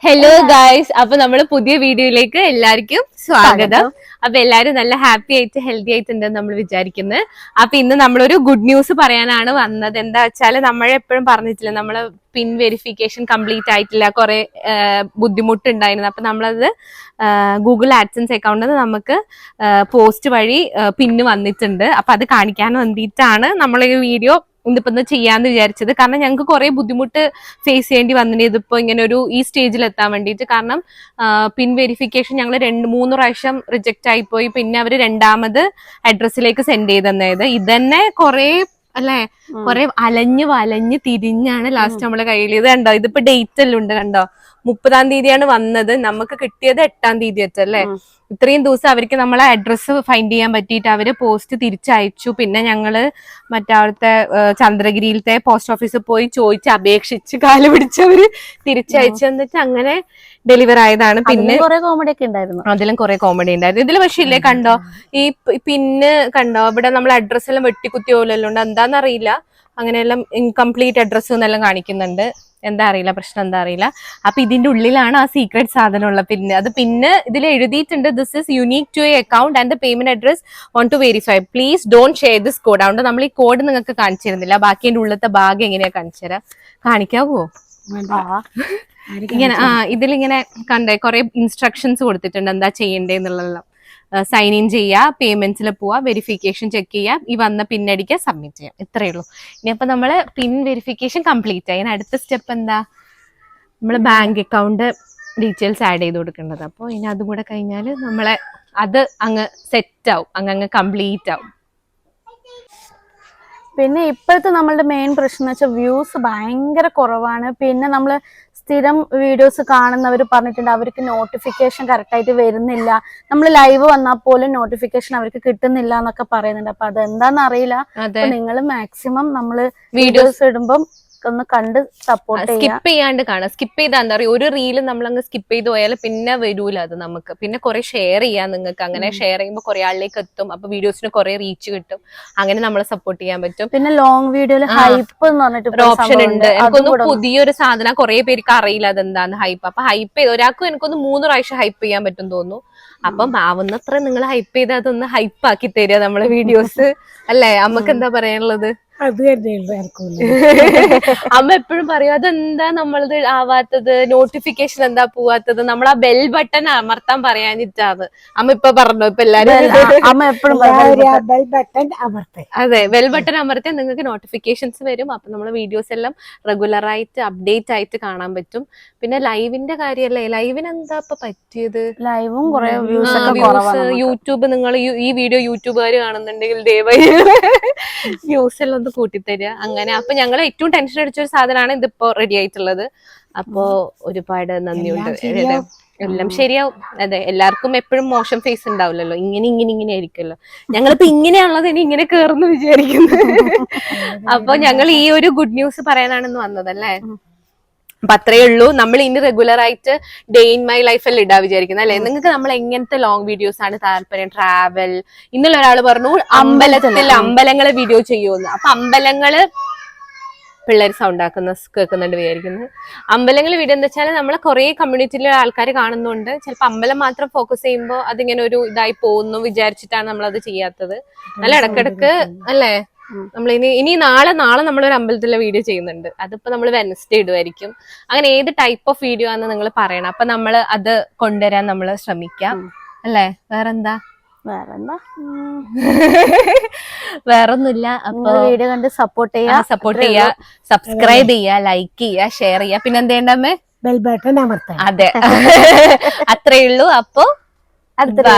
Hello guys, അപ്പൊ നമ്മള് പുതിയ വീഡിയോയിലേക്ക് എല്ലാവർക്കും സ്വാഗതം. അപ്പൊ എല്ലാരും നല്ല ഹാപ്പി ആയിട്ട് ഹെൽത്തി ആയിട്ടുണ്ടെന്ന് നമ്മൾ വിചാരിക്കുന്നത്. അപ്പൊ ഇന്ന് നമ്മളൊരു ഗുഡ് ന്യൂസ് പറയാനാണ് വന്നത്. എന്താ വെച്ചാല് നമ്മളെപ്പോഴും പറഞ്ഞിട്ടില്ല, നമ്മള് പിൻ വെരിഫിക്കേഷൻ കംപ്ലീറ്റ് ആയിട്ടില്ല, കുറെ ബുദ്ധിമുട്ടുണ്ടായിരുന്നു. അപ്പൊ നമ്മളത് ഗൂഗിൾ ആഡ്സൻസ് അക്കൗണ്ടിൽ നമുക്ക് പോസ്റ്റ് വഴി പിന്ന് വന്നിട്ടുണ്ട്. അപ്പൊ അത് കാണിക്കാൻ വേണ്ടിയിട്ടാണ് നമ്മൾ ഈ വീഡിയോ ഇതിപ്പോ ചെയ്യാന്ന് വിചാരിച്ചത്. കാരണം ഞങ്ങൾക്ക് കുറെ ബുദ്ധിമുട്ട് ഫേസ് ചെയ്യേണ്ടി വന്നിട്ടുണ്ട് ഇതിപ്പോ ഇങ്ങനെ ഒരു ഈ സ്റ്റേജിൽ എത്താൻ വേണ്ടിയിട്ട്. കാരണം പിൻ വെരിഫിക്കേഷൻ ഞങ്ങൾ 2-3 പ്രാവശ്യം റിജക്റ്റ് ആയിപ്പോയി. പിന്നെ അവര് രണ്ടാമത് അഡ്രസ്സിലേക്ക് സെൻഡ് ചെയ്ത് തന്നത്. ഇതന്നെ കുറെ അല്ലെ, കുറെ അലഞ്ഞ് വലഞ്ഞ് തിരിഞ്ഞാണ് ലാസ്റ്റ് നമ്മളെ കയ്യിൽ ഇത് കണ്ടോ. ഇതിപ്പോ ഡേറ്റ് എല്ലാം ഉണ്ട് കണ്ടോ, 30-ാം തീയതിയാണ് വന്നത്, നമുക്ക് കിട്ടിയത് 8-ാം തീയതി വെച്ചല്ലേ. ഇത്രയും ദിവസം അവർക്ക് നമ്മളെ അഡ്രസ്സ് ഫൈൻഡ് ചെയ്യാൻ പറ്റിയിട്ട് അവര് പോസ്റ്റ് തിരിച്ചയച്ചു. പിന്നെ ഞങ്ങള് മറ്റവിടുത്തെ ചന്ദ്രഗിരിയിലത്തെ പോസ്റ്റ് ഓഫീസിൽ പോയി ചോദിച്ച് അപേക്ഷിച്ച് കാല് പിടിച്ചവര് തിരിച്ചയച്ചു എന്നിട്ട് അങ്ങനെ ഡെലിവർ ആയതാണ്. പിന്നെ കുറെ കോമഡി ഒക്കെ ഉണ്ടായിരുന്നു, അതിലും കുറെ കോമഡി ഉണ്ടായിരുന്നു. ഇതില് പക്ഷെ ഇല്ലേ കണ്ടോ, ഈ പിന്നെ കണ്ടോ ഇവിടെ നമ്മൾ അഡ്രസ് എല്ലാം വെട്ടിക്കുത്തി പോലെല്ലാം ഉണ്ട്. എന്താന്നറിയില്ല, അങ്ങനെയെല്ലാം ഇൻകംപ്ലീറ്റ് അഡ്രസ് എന്നെല്ലാം കാണിക്കുന്നുണ്ട്. എന്താ അറിയില്ല, പ്രശ്നം എന്താ അറിയില്ല. അപ്പൊ ഇതിന്റെ ഉള്ളിലാണ് ആ സീക്രട്ട് സാധനമുള്ള പിന്നെ. അത് പിന്നെ ഇതിൽ എഴുതിയിട്ടുണ്ട്, this is unique to a account and the payment address won't to verify, please don't share this code. അതുകൊണ്ട് നമ്മൾ ഈ കോഡ് നിങ്ങൾക്ക് കാണിച്ചിരുന്നില്ല. ബാക്കി എന്റെ ഉള്ളത്തെ ഭാഗം എങ്ങനെയാ കാണിച്ചുതരാം. കാണിക്കാവോ? ഇങ്ങനെ ഇതിലിങ്ങനെ കണ്ടേ കുറെ ഇൻസ്ട്രക്ഷൻസ് കൊടുത്തിട്ടുണ്ട് എന്താ ചെയ്യണ്ടേന്നുള്ളതെല്ലാം. സൈൻ ഇൻ ചെയ്യുക, പേയ്മെന്റ്സിൽ പോവാ, വെരിഫിക്കേഷൻ ചെക്ക് ചെയ്യുക, ഈ വന്ന പിന്നടിക്കുക, സബ്മിറ്റ് ചെയ്യാം. ഇത്രയേ ഉള്ളൂ. ഇനി അപ്പൊ നമ്മള് പിൻ വെരിഫിക്കേഷൻ കംപ്ലീറ്റ് ആയി. അടുത്ത സ്റ്റെപ്പ് എന്താ, നമ്മള് ബാങ്ക് അക്കൗണ്ട് ഡീറ്റെയിൽസ് ആഡ് ചെയ്ത് കൊടുക്കേണ്ടത്. അപ്പോൾ ഇനി അതും കൂടെ കഴിഞ്ഞാൽ നമ്മളെ അത് അങ്ങ് സെറ്റ് ആവും, അങ്ങ് കംപ്ലീറ്റ് ആവും. പിന്നെ ഇപ്പോഴത്തെ നമ്മളുടെ മെയിൻ പ്രശ്നം എന്ന് വെച്ചാൽ വ്യൂസ് ഭയങ്കര കുറവാണ്. പിന്നെ നമ്മള് സ്ഥിരം വീഡിയോസ് കാണുന്നവർ പറഞ്ഞിട്ടുണ്ട് അവർക്ക് നോട്ടിഫിക്കേഷൻ കറക്റ്റ് ആയിട്ട് വരുന്നില്ല, നമ്മൾ ലൈവ് വന്നാൽ പോലും നോട്ടിഫിക്കേഷൻ അവർക്ക് കിട്ടുന്നില്ല എന്നൊക്കെ പറയുന്നുണ്ട്. അപ്പൊ അതെന്താന്ന് അറിയില്ല. നിങ്ങൾ മാക്സിമം നമ്മള് വീഡിയോസ് ഇടുമ്പം ഒന്ന് കണ്ട് സപ്പോർട്ട് സ്കിപ്പ് ചെയ്യാണ്ട് കാണാം. സ്കിപ്പ് ചെയ്താൽ എന്താ പറയുക, ഒരു റീല് നമ്മളങ്ങ് സ്കിപ്പ് ചെയ്ത് പോയാൽ പിന്നെ വരൂല അത് നമുക്ക്. പിന്നെ കുറെ ഷെയർ ചെയ്യാം നിങ്ങൾക്ക്. അങ്ങനെ ഷെയർ ചെയ്യുമ്പോൾ കുറെ ആളിലേക്ക് എത്തും. അപ്പൊ വീഡിയോസിന് കുറെ റീച്ച് കിട്ടും. അങ്ങനെ നമ്മളെ സപ്പോർട്ട് ചെയ്യാൻ പറ്റും. പിന്നെ ലോങ് വീഡിയോയിൽ ഹൈപ്പ് എന്ന് പറഞ്ഞിട്ട് ഓപ്ഷൻ ഉണ്ട്. എനിക്കൊന്ന് പുതിയൊരു സാധനം കുറെ പേർക്ക് അറിയില്ല അതെന്താന്ന് ഹൈപ്പ്. അപ്പൊ ഹൈപ്പ് ചെയ്ത് ഒരാൾക്കും എനിക്കൊന്ന് 3 പ്രാവശ്യം ഹൈപ്പ് ചെയ്യാൻ പറ്റും തോന്നുന്നു. അപ്പം ആവുന്നത്ര നിങ്ങൾ ഹൈപ്പ് ചെയ്ത് അതൊന്ന് ഹൈപ്പ് ആക്കി തരിക നമ്മളെ വീഡിയോസ് അല്ലേ. അമ്മക്ക് എന്താ പറയാനുള്ളത്? അത് അമ്മ എപ്പോഴും പറയും അതെന്താ നമ്മളത് ആവാത്തത്, നോട്ടിഫിക്കേഷൻ എന്താ പോവാത്തത്, നമ്മൾ ആ ബെൽ ബട്ടൺ അമർത്താൻ പറയാനിട്ടാണ്. അമ്മ ഇപ്പൊ പറഞ്ഞോ, ഇപ്പൊ എല്ലാരും അമ്മ എപ്പോഴും അതെ, ബെൽ ബട്ടൺ അമർത്തിയാൽ നിങ്ങൾക്ക് നോട്ടിഫിക്കേഷൻസ് വരും. അപ്പൊ നമ്മളെ വീഡിയോസ് എല്ലാം റെഗുലർ ആയിട്ട് അപ്ഡേറ്റ് ആയിട്ട് കാണാൻ പറ്റും. പിന്നെ ലൈവിന്റെ കാര്യല്ലേ, ലൈവിന് എന്താ ഇപ്പൊ പറ്റിയത്? ലൈവും യൂട്യൂബ്, നിങ്ങൾ ഈ വീഡിയോ യൂട്യൂബുകാർ കാണുന്നുണ്ടെങ്കിൽ ദയവായി വ്യൂസ് എല്ലാം ഒന്ന് കൂട്ടിത്തരിക. അങ്ങനെ അപ്പൊ ഞങ്ങൾ ഏറ്റവും ടെൻഷൻ അടിച്ച ഒരു സാധനമാണ് ഇതിപ്പോ റെഡി ആയിട്ടുള്ളത്. അപ്പോ ഒരുപാട് നന്ദിയുണ്ട്. എല്ലാം ശരിയാവും. അതെ, എല്ലാവർക്കും എപ്പോഴും മോശം ഫേസ് ഉണ്ടാവില്ലല്ലോ. ഇങ്ങനെ ആയിരിക്കുമല്ലോ. ഞങ്ങളിപ്പോ ഇങ്ങനെയുള്ളത് ഇനി ഇങ്ങനെ കേറുന്നു വിചാരിക്കുന്നു. അപ്പൊ ഞങ്ങൾ ഈ ഒരു ഗുഡ് ന്യൂസ് പറയാനാണെന്ന് വന്നതല്ലേ. അപ്പൊ അത്രേ ഉള്ളൂ. നമ്മൾ ഇനി റെഗുലർ ആയിട്ട് ഡേ ഇൻ മൈ ലൈഫ് എല്ലാം ഇടാൻ വിചാരിക്കുന്നത് അല്ലെ. നിങ്ങൾക്ക് നമ്മൾ എങ്ങനത്തെ ലോങ് വീഡിയോസ് ആണ് താല്പര്യം? ട്രാവൽ, ഇന്നലെ ഒരാൾ പറഞ്ഞു അമ്പലങ്ങളെ വീഡിയോ ചെയ്യുമെന്ന്. അപ്പൊ അമ്പലങ്ങള് പിള്ളേർ സൗണ്ട് കേൾക്കുന്നുണ്ട് വിചാരിക്കുന്നത്. അമ്പലങ്ങൾ വീഡിയോ എന്താ വെച്ചാൽ നമ്മളെ കുറെ കമ്മ്യൂണിറ്റിയിലെ ആൾക്കാർ കാണുന്നുണ്ട്. ചിലപ്പോൾ അമ്പലം മാത്രം ഫോക്കസ് ചെയ്യുമ്പോൾ അതിങ്ങനെ ഒരു ഇതായി പോകുന്നു വിചാരിച്ചിട്ടാണ് നമ്മളത് ചെയ്യാത്തത്. നല്ല ഇടക്കിടക്ക് അല്ലേ. നമ്മൾ ഇനി നാളെ നമ്മളൊരു അമ്പലത്തിലെ വീഡിയോ ചെയ്യുന്നുണ്ട്. അതിപ്പോ നമ്മൾ വെനസ്ഡേ ഇടുമായിരിക്കും. അങ്ങനെ ഏത് ടൈപ്പ് ഓഫ് വീഡിയോ ആണെന്ന് നിങ്ങൾ പറയണം. അപ്പൊ നമ്മൾ അത് കൊണ്ടുവരാൻ നമ്മൾ ശ്രമിക്കാം അല്ലേ. വേറെന്താ വേറൊന്നുമില്ല. അപ്പൊ വീഡിയോ കണ്ട് സപ്പോർട്ട് ചെയ്യുക, സബ്സ്ക്രൈബ് ചെയ്യുക, ലൈക്ക് ചെയ്യുക, ഷെയർ ചെയ്യുക. പിന്നെ എന്തെയ്യണ്ടമ്മേ? Bell button അമർത്താം. അതെ, അത്രേ ഉള്ളൂ. അപ്പൊ അടുത്ത